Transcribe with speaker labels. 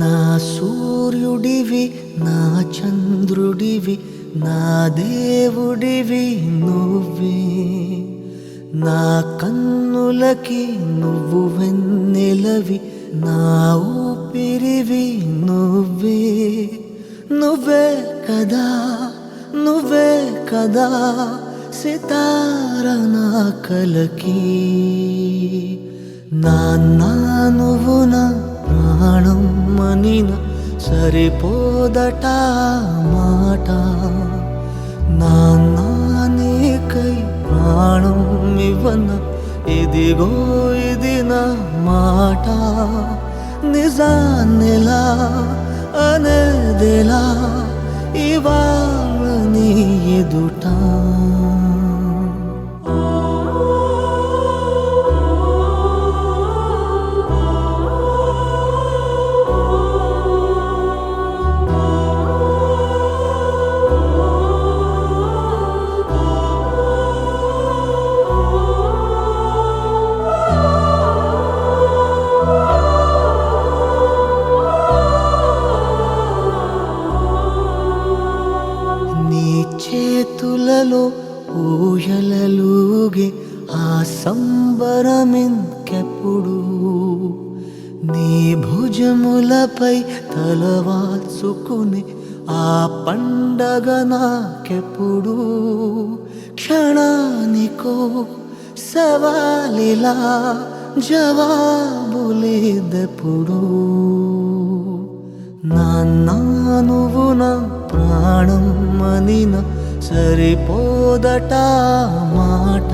Speaker 1: నా సూర్యుడివి నా చంద్రుడివి నా దేవుడివి నువ్వే నా కన్నులకి నువ్వు వెన్నెలవి నా ఊపిరివి నువ్వే నువ్వే కదా నువ్వే కదా సితార నా కలకి నాన్నా నువ్వు నా ప్రాణం మనిన సరిపోదట మాట నాన్నా నీకై ప్రాణం ఇవ్వన ఇదిగో ఇది నా మాట నిజాన్నెలా అనేదెలా ఇవాళ నీ ఎదుట చేతులలో ఊయలలుగే ఆ సంబరమింకెప్పుడు నీ భుజములపై తలవాల్చుకుని ఆ పండగ నాకెప్పుడు క్షణానికో సవాలిలా జవాబులేదెప్పుడు నాన్నా నువ్వు నా ప్రాణం మనిన సరిపోదట మాట